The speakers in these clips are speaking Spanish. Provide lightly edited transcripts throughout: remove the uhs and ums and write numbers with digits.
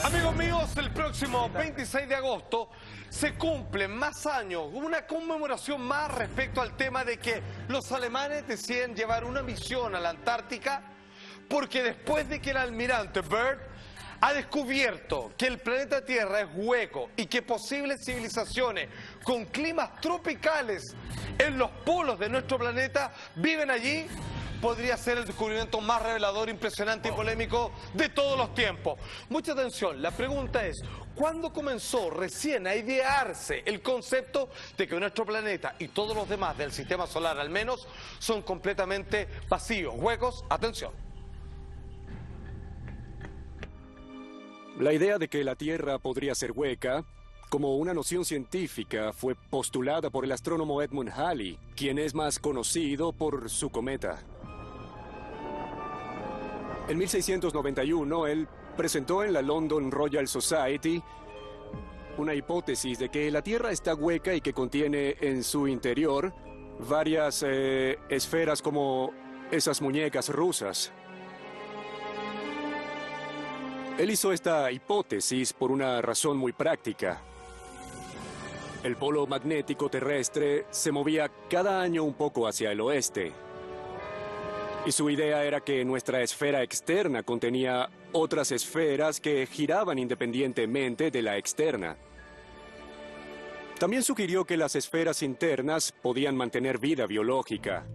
Amigos míos, el próximo 26 de agosto se cumplen más años, una conmemoración más respecto al tema de que los alemanes deciden llevar una misión a la Antártica, porque después de que el almirante Byrd ha descubierto que el planeta Tierra es hueco y que posibles civilizaciones con climas tropicales en los polos de nuestro planeta viven allí, podría ser el descubrimiento más revelador, impresionante y polémico de todos los tiempos. Mucha atención, la pregunta es, ¿cuándo comenzó recién a idearse el concepto de que nuestro planeta y todos los demás del sistema solar al menos son completamente vacíos, huecos? Atención. La idea de que la Tierra podría ser hueca, como una noción científica, fue postulada por el astrónomo Edmund Halley, quien es más conocido por su cometa. En 1691, él presentó en la London Royal Society una hipótesis de que la Tierra está hueca y que contiene en su interior varias esferas como esas muñecas rusas. Él hizo esta hipótesis por una razón muy práctica. El polo magnético terrestre se movía cada año un poco hacia el oeste. Y su idea era que nuestra esfera externa contenía otras esferas que giraban independientemente de la externa. También sugirió que las esferas internas podían mantener vida biológica.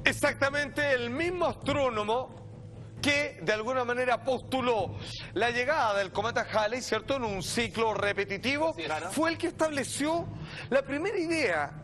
Exactamente el mismo astrónomo que de alguna manera postuló la llegada del cometa Halley, ¿cierto?, en un ciclo repetitivo, sí, claro, fue el que estableció la primera idea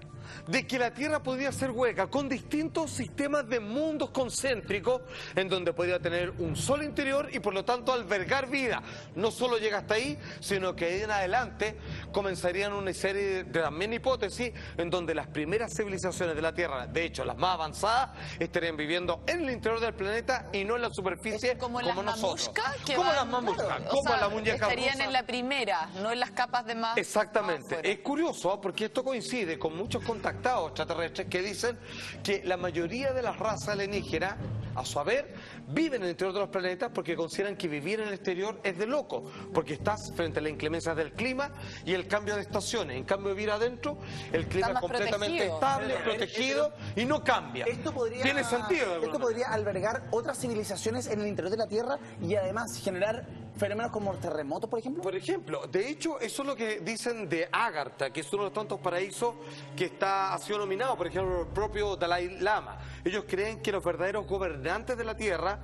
de que la Tierra podía ser hueca, con distintos sistemas de mundos concéntricos, en donde podía tener un sol interior y por lo tanto albergar vida. No solo llega hasta ahí, sino que ahí en adelante comenzarían una serie de también hipótesis en donde las primeras civilizaciones de la Tierra, de hecho las más avanzadas, estarían viviendo en el interior del planeta y no en la superficie como nosotros. Como las mamushkas, como la muñeca estarían rusa. En la primera, no en las capas de más. Exactamente. Más es curioso porque esto coincide con muchos contactados extraterrestres que dicen que la mayoría de las razas alienígenas, a su haber, viven en el interior de los planetas porque consideran que vivir en el exterior es de loco, porque estás frente a las inclemencias del clima y el cambio de estaciones. En cambio, vivir adentro, el clima es completamente estable, protegido y no cambia. Tiene sentido. Esto podría albergar otras civilizaciones en el interior de la Tierra y además generar fenómenos como terremotos, por ejemplo. Por ejemplo, de hecho, eso es lo que dicen de Agartha, que es uno de los tantos paraísos que ha sido nominado, por ejemplo, el propio Dalai Lama. Ellos creen que los verdaderos gobernantes de la Tierra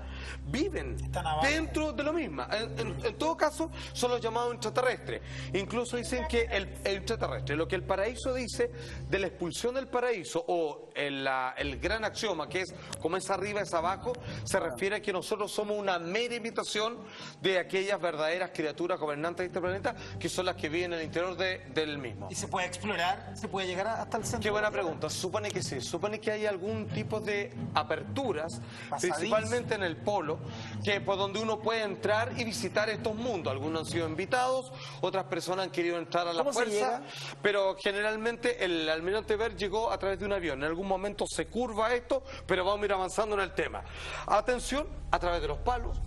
viven dentro de lo mismo. En todo caso, son los llamados extraterrestres. Incluso dicen que el extraterrestre, lo que el paraíso dice de la expulsión del paraíso, o el gran axioma, que es como es arriba es abajo, se refiere a que nosotros somos una mera imitación de aquellas verdaderas criaturas gobernantes de este planeta, que son las que viven en el interior del mismo. ¿Y se puede explorar? ¿Se puede llegar hasta el centro? Qué buena pregunta. Supone que sí. Supone que hay algún tipo de aperturas, principalmente en el polo, que por donde uno puede entrar y visitar estos mundos. Algunos han sido invitados, otras personas han querido entrar a la fuerza, pero generalmente el almirante Byrd llegó a través de un avión. En algún momento se curva esto, pero vamos a ir avanzando en el tema. Atención, a través de los polos,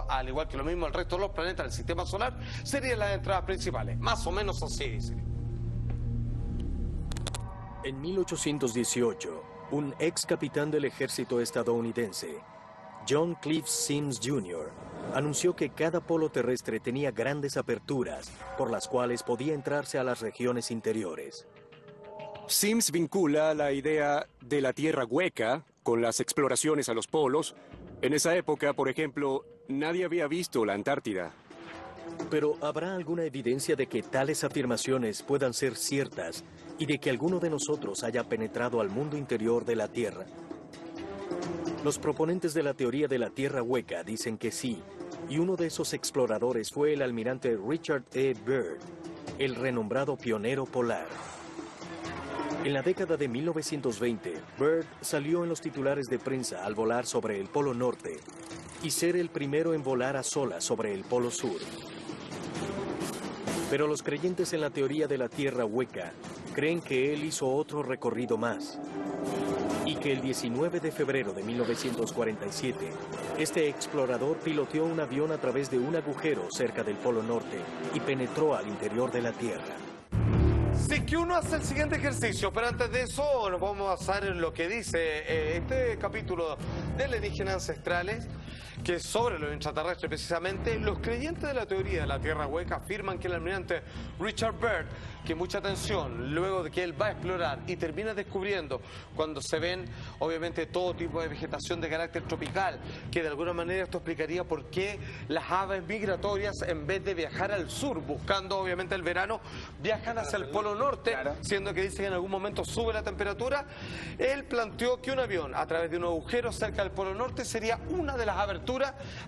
al igual que lo mismo el resto de los planetas del sistema solar, serían las entradas principales. Más o menos así dice. En 1818, un ex capitán del ejército estadounidense, John Cliff Sims Jr., anunció que cada polo terrestre tenía grandes aperturas por las cuales podía entrarse a las regiones interiores. Sims vincula la idea de la Tierra hueca con las exploraciones a los polos. En esa época, por ejemplo, nadie había visto la Antártida. Pero ¿habrá alguna evidencia de que tales afirmaciones puedan ser ciertas y de que alguno de nosotros haya penetrado al mundo interior de la Tierra? Los proponentes de la teoría de la Tierra hueca dicen que sí, y uno de esos exploradores fue el almirante Richard E. Byrd, el renombrado pionero polar. En la década de 1920, Byrd salió en los titulares de prensa al volar sobre el Polo Norte y ser el primero en volar a solas sobre el Polo Sur. Pero los creyentes en la teoría de la Tierra hueca creen que él hizo otro recorrido más. y que el 19 de febrero de 1947, este explorador piloteó un avión a través de un agujero cerca del Polo Norte y penetró al interior de la Tierra. Sí, que uno hace el siguiente ejercicio, pero antes de eso nos vamos a basar en lo que dice este capítulo de alienígenas ancestrales, que es sobre los extraterrestres precisamente. Los creyentes de la teoría de la Tierra hueca afirman que el almirante Richard Byrd, que mucha atención, luego de que él va a explorar y termina descubriendo cuando se ven obviamente todo tipo de vegetación de carácter tropical, que de alguna manera esto explicaría por qué las aves migratorias, en vez de viajar al sur buscando obviamente el verano, viajan hacia el Polo Norte, siendo que dice que en algún momento sube la temperatura. Él planteó que un avión a través de un agujero cerca del Polo Norte sería una de las aberturas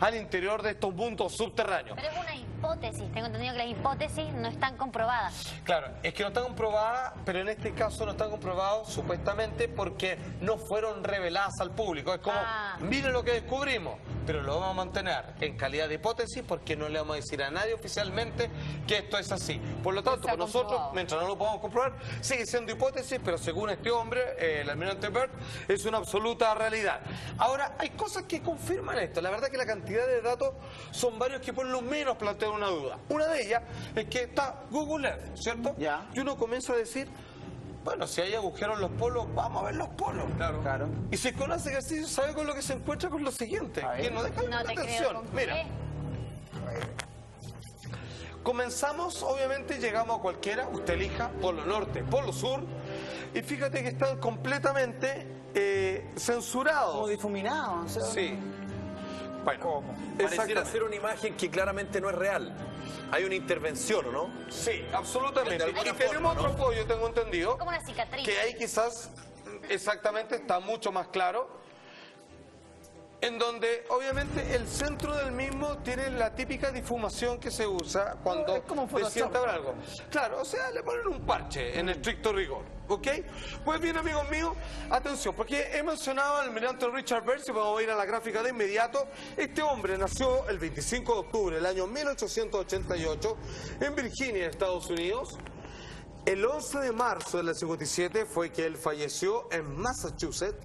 al interior de estos mundos subterráneos. Pero es una hipótesis, tengo entendido que las hipótesis no están comprobadas. Claro, es que no están comprobadas, pero en este caso no están comprobadas supuestamente porque no fueron reveladas al público. Es como, miren lo que descubrimos, pero lo vamos a mantener en calidad de hipótesis porque no le vamos a decir a nadie oficialmente que esto es así. Por lo tanto, para nosotros, mientras no lo podamos comprobar, sigue siendo hipótesis, pero según este hombre, el almirante Byrd, es una absoluta realidad. Ahora, hay cosas que confirman esto. La verdad que la cantidad de datos son varios que por lo menos plantean una duda. Una de ellas es que está Google Earth, ¿cierto? Ya. Y uno comienza a decir, bueno, si hay agujeros en los polos, vamos a ver los polos. Claro. Y si con ese ejercicio sabe con lo que se encuentra con lo siguiente, que no deja No la te atención. creo. Mira, comenzamos, obviamente llegamos a cualquiera, usted elija, Polo Norte, Polo Sur, y fíjate que están completamente censurados. Como difuminados. Sí. Bueno, Pareciera ser una imagen que claramente no es real. Hay una intervención, ¿o no? sí, absolutamente. De alguna Y tenemos forma, otro apoyo, tengo entendido, Como una cicatriz. que ahí quizás exactamente está mucho más claro, en donde obviamente el centro del mismo tiene la típica difumación que se usa cuando Es como Photoshop. desciende algo. Claro, o sea, le ponen un parche en estricto rigor, ¿ok? Pues bien, amigos míos, atención, porque he mencionado al almirante Richard Byrd, si podemos ir a la gráfica de inmediato. Este hombre nació el 25 de octubre del año 1888 en Virginia, Estados Unidos. El 11 de marzo del 57 fue que él falleció en Massachusetts.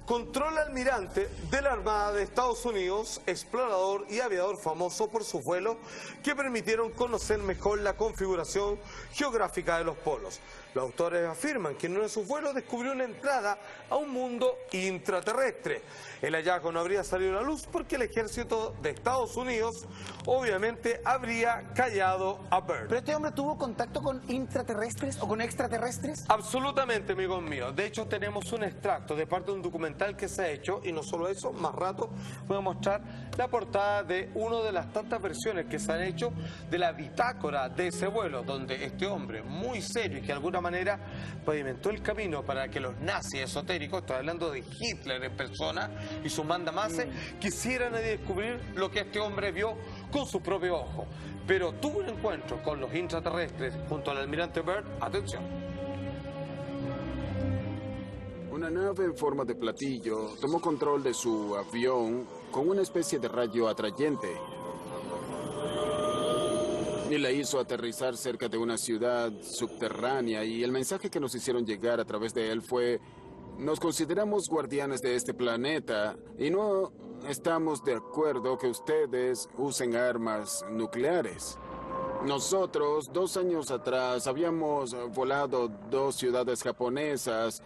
Control almirante de la Armada de Estados Unidos, explorador y aviador famoso por sus vuelos que permitieron conocer mejor la configuración geográfica de los polos. Los autores afirman que en uno de sus vuelos descubrió una entrada a un mundo intraterrestre. El hallazgo no habría salido a la luz porque el ejército de Estados Unidos obviamente habría callado a Byrd. ¿Pero este hombre tuvo contacto con intraterrestres o con extraterrestres? Absolutamente, amigos míos. De hecho, tenemos un extracto de parte de un documental que se ha hecho, y no solo eso, más rato voy a mostrar la portada de una de las tantas versiones que se han hecho de la bitácora de ese vuelo, donde este hombre, muy serio y que de alguna manera pavimentó el camino para que los nazis esotéricos, estoy hablando de Hitler en persona y sus mandamases, quisieran descubrir lo que este hombre vio con su propio ojo. Pero tuvo un encuentro con los intraterrestres junto al almirante Byrd. Atención. Una nave en forma de platillo tomó control de su avión con una especie de rayo atrayente y la hizo aterrizar cerca de una ciudad subterránea, y el mensaje que nos hicieron llegar a través de él fue: nos consideramos guardianes de este planeta y no estamos de acuerdo que ustedes usen armas nucleares. Nosotros, 2 años atrás, habíamos volado 2 ciudades japonesas,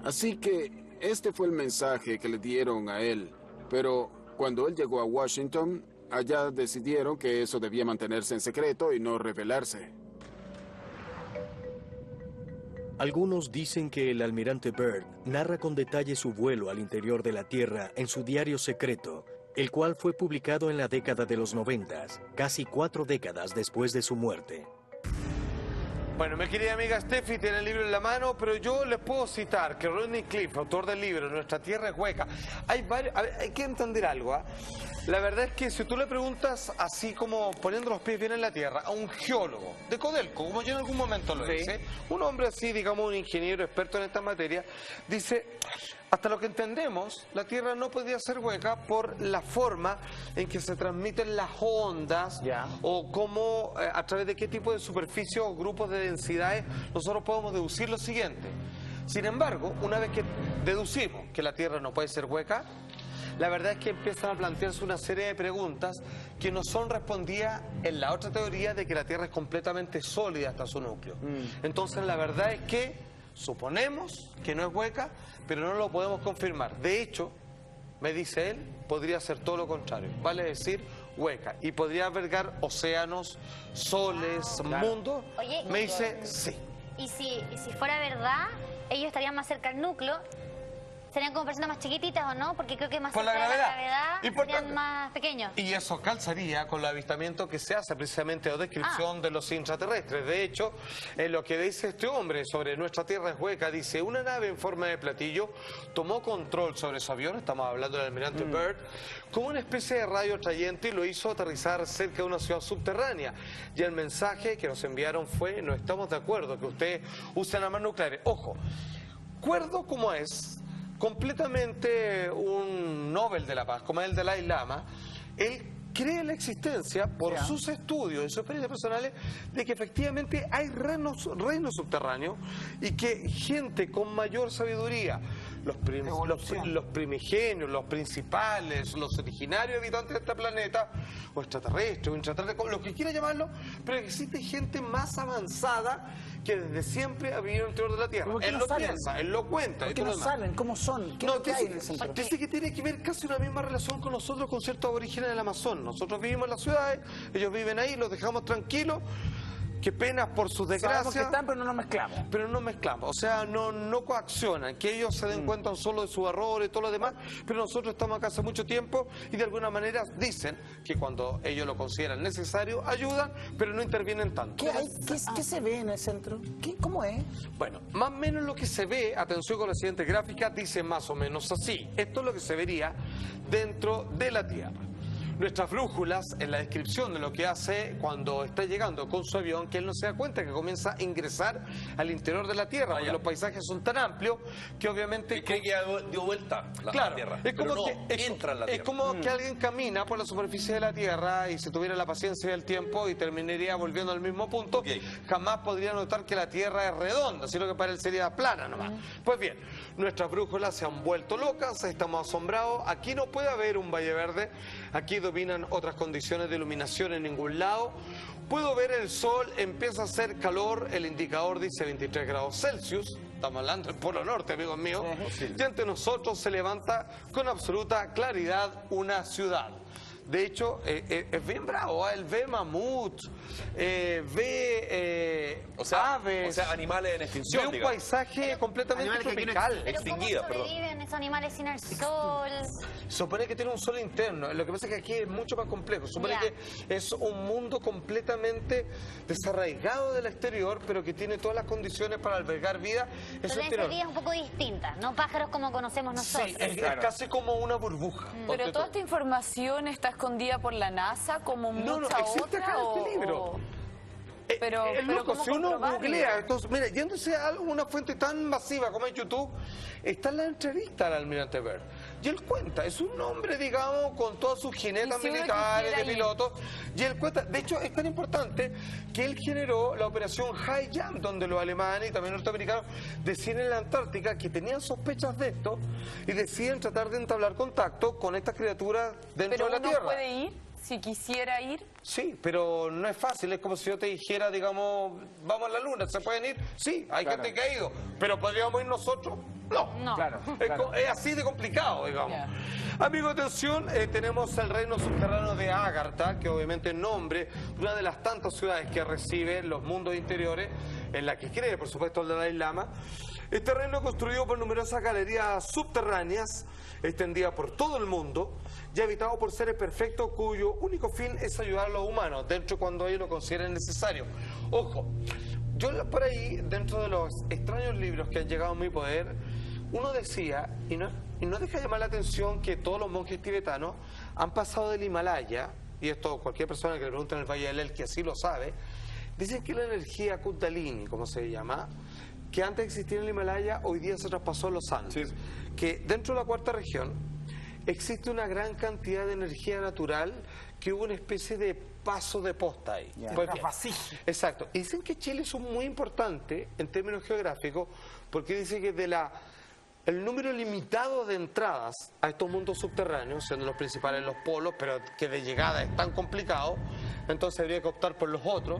así que este fue el mensaje que le dieron a él. Pero cuando él llegó a Washington, allá decidieron que eso debía mantenerse en secreto y no revelarse. Algunos dicen que el almirante Byrd narra con detalle su vuelo al interior de la Tierra en su diario secreto, el cual fue publicado en la década de los 90, casi 4 décadas después de su muerte. Bueno, mi querida amiga Steffi tiene el libro en la mano, pero yo les puedo citar que Rodney Cliff, autor del libro Nuestra Tierra es Hueca, hay que entender algo, ¿ah? La verdad es que si tú le preguntas, así como poniendo los pies bien en la tierra, a un geólogo de Codelco, como yo en algún momento lo hice, un hombre así, digamos un ingeniero experto en esta materia, dice: hasta lo que entendemos, la Tierra no podía ser hueca por la forma en que se transmiten las ondas, o cómo, a través de qué tipo de superficie o grupos de densidades nosotros podemos deducir lo siguiente. Sin embargo, una vez que deducimos que la Tierra no puede ser hueca, la verdad es que empiezan a plantearse una serie de preguntas que no son respondidas en la otra teoría de que la Tierra es completamente sólida hasta su núcleo. Entonces, la verdad es que suponemos que no es hueca, pero no lo podemos confirmar. De hecho, me dice él, podría ser todo lo contrario, vale decir hueca, y podría albergar océanos, soles, mundos. Oye, me dice sí. Y si fuera verdad, ellos estarían más cerca al núcleo, serían como personas más chiquititas, ¿o no? Porque creo que más Por cerca la de la gravedad. gravedad serían más pequeños. Y eso calzaría con el avistamiento que se hace precisamente o descripción de los intraterrestres. De hecho, lo que dice este hombre sobre nuestra Tierra es hueca, dice, una nave en forma de platillo tomó control sobre su avión, estamos hablando del almirante Byrd, como una especie de radio atrayente y lo hizo aterrizar cerca de una ciudad subterránea. Y el mensaje que nos enviaron fue, no estamos de acuerdo que ustedes usen armas nucleares. Ojo, cuerdo como es, completamente un Nobel de la Paz, como es el Dalai Lama, él cree la existencia, por sus estudios y sus experiencias personales, de que efectivamente hay reinos subterráneos y que gente con mayor sabiduría, los primigenios, los principales, los originarios habitantes de este planeta, o extraterrestres, o intraterrestres, lo que quiera llamarlo, pero que existe gente más avanzada que desde siempre ha vivido en el interior de la Tierra. Él lo piensa, él lo cuenta. ¿Por qué no salen? ¿Cómo son? ¿Qué es lo que hay en el centro? Dice que tiene que ver casi una misma relación con nosotros, con ciertos aborígenes del Amazonas. Nosotros vivimos en las ciudades, ellos viven ahí, los dejamos tranquilos. Qué pena por sus desgracias. Sabemos que están, pero no nos mezclamos. Pero no mezclamos, o sea, no coaccionan, que ellos se den cuenta solo de su error y todo lo demás, pero nosotros estamos acá hace mucho tiempo y de alguna manera dicen que cuando ellos lo consideran necesario, ayudan, pero no intervienen tanto. ¿Qué hay? ¿Qué se ve en el centro? ¿Cómo es? Bueno, más o menos lo que se ve, atención con la siguiente gráfica, dice más o menos así. Esto es lo que se vería dentro de la Tierra. Nuestras brújulas, en la descripción de lo que hace cuando está llegando con su avión, que él no se da cuenta que comienza a ingresar al interior de la Tierra, porque los paisajes son tan amplios que obviamente... Y cree que dio vuelta la Tierra, es como pero que, entra en la Tierra. Es como que alguien camina por la superficie de la Tierra y si tuviera la paciencia y el tiempo y terminaría volviendo al mismo punto, jamás podría notar que la Tierra es redonda, sino que para él sería plana nomás. Pues bien, nuestras brújulas se han vuelto locas, estamos asombrados, aquí no puede haber un valle verde, aquí dominan otras condiciones de iluminación en ningún lado. Puedo ver el sol, empieza a hacer calor, el indicador dice 23 grados Celsius, estamos hablando del Polo Norte, amigos míos, y ante nosotros se levanta con absoluta claridad una ciudad. De hecho, es bien bravo, él ve mamut, ve aves. O sea, animales en extinción, ve un paisaje completamente tropical. ¿Pero cómo sobreviven esos animales sin el sol? Supone que tiene un sol interno, lo que pasa es que aquí es mucho más complejo. Supone que es un mundo completamente desarraigado del exterior, pero que tiene todas las condiciones para albergar vida. Entonces esa vida es un poco distinta, no pájaros como conocemos nosotros. Sí, es casi como una burbuja. Pero toda esta información está escondida por la NASA como mucha existe otra, acá este libro. Pero loco, ¿cómo si uno comprobarlo? googlea, entonces, mira, yéndose a una fuente tan masiva como es YouTube, está la entrevista al almirante Byrd. Y él cuenta, es un hombre, digamos, con todas sus jinetas militares, de pilotos, y él cuenta, de hecho, es tan importante que él generó la operación High Jump, donde los alemanes y también norteamericanos deciden en la Antártica que tenían sospechas de esto y deciden tratar de entablar contacto con estas criaturas dentro de la Tierra. ¿Pero uno puede ir si quisiera ir? Sí, pero no es fácil, es como si yo te dijera, digamos, vamos a la Luna, ¿se pueden ir? Sí, hay gente que ha ido, pero ¿podríamos ir nosotros? No. Claro. Es así de complicado, digamos. Amigos, atención, tenemos el reino subterráneo de Agartha, que obviamente es nombre de una de las tantas ciudades que recibe los mundos interiores, en la que cree, por supuesto, el Dalai Lama. Este reino construido por numerosas galerías subterráneas, extendida por todo el mundo, y habitado por seres perfectos cuyo único fin es ayudar a los humanos, dentro cuando ellos lo consideren necesario. Ojo, yo por ahí, dentro de los extraños libros que han llegado a mi poder, uno decía, y no deja llamar la atención que todos los monjes tibetanos han pasado del Himalaya, y esto cualquier persona que le pregunte en el Valle del Elqui así lo sabe, dicen que la energía Kundalini, como se llama, que antes existía en el Himalaya, hoy día se traspasó a los Andes. Que dentro de la cuarta región existe una gran cantidad de energía natural que hubo una especie de paso de posta ahí. Ya. Pues bien, exacto. Y dicen que Chile es muy importante en términos geográficos porque dice que el número limitado de entradas a estos mundos subterráneos, siendo los principales los polos, pero que de llegada es tan complicado, entonces habría que optar por los otros.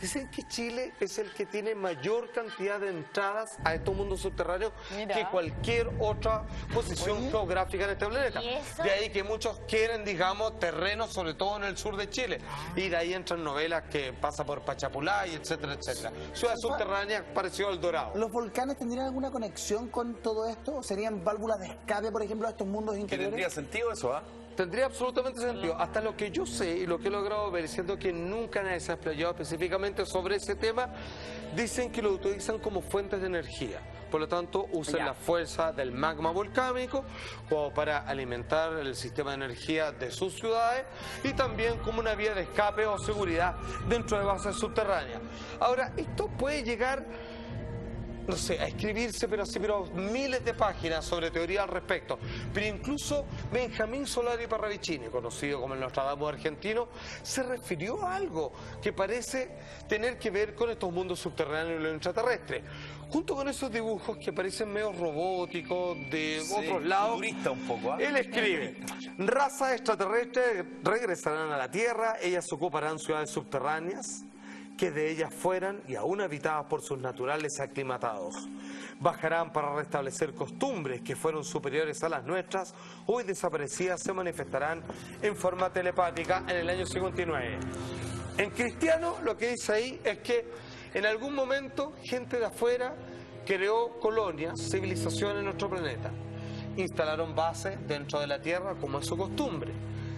Dicen que Chile es el que tiene mayor cantidad de entradas a estos mundos subterráneos Mira. que cualquier otra posición geográfica en este planeta. ¿Y eso? De ahí que muchos quieren, digamos, terrenos, sobre todo en el sur de Chile. Y de ahí entran novelas que pasa por Pachapulay, etcétera, etcétera. Ciudades subterráneas parecido al Dorado. ¿Los volcanes tendrían alguna conexión con todo esto? ¿Serían válvulas de escape, por ejemplo, a estos mundos ¿Que interiores? tendría sentido eso, ah? Tendría absolutamente sentido. Hasta lo que yo sé y lo que he logrado ver, siendo que nunca nadie se ha explayado específicamente sobre ese tema, dicen que lo utilizan como fuentes de energía. Por lo tanto, usan la fuerza del magma volcánico como para alimentar el sistema de energía de sus ciudades y también como una vía de escape o seguridad dentro de bases subterráneas. Ahora, esto puede llegar, no sé, a escribirse, pero miles de páginas sobre teoría al respecto. Pero incluso Benjamín Solari Parravicini, conocido como el Nostradamus argentino, se refirió a algo que parece tener que ver con estos mundos subterráneos y los extraterrestres. Junto con esos dibujos que parecen medio robóticos de otros lados, Futurista un poco, ¿ah? él escribe: razas extraterrestres regresarán a la Tierra, ellas ocuparán ciudades subterráneas que de ellas fueran y aún habitadas por sus naturales aclimatados. Bajarán para restablecer costumbres que fueron superiores a las nuestras, hoy desaparecidas, se manifestarán en forma telepática en el año 59. En cristiano lo que dice ahí es que en algún momento gente de afuera creó colonias, civilizaciones en nuestro planeta. Instalaron bases dentro de la Tierra como es su costumbre.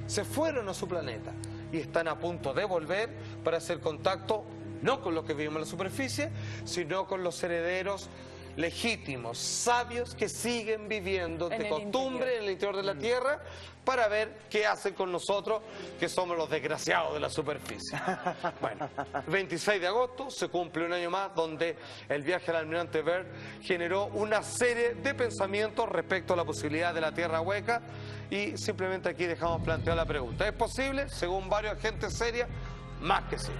Se fueron a su planeta y están a punto de volver para hacer contacto no con lo que vivimos en la superficie, sino con los herederos legítimos, sabios que siguen viviendo En de el costumbre interior. en el interior de la Tierra para ver qué hacen con nosotros, que somos los desgraciados de la superficie. Bueno, 26 de agosto se cumple un año más donde el viaje al almirante Byrd generó una serie de pensamientos respecto a la posibilidad de la Tierra hueca y simplemente aquí dejamos planteada la pregunta. ¿Es posible? Según varios agentes serios, más que sí.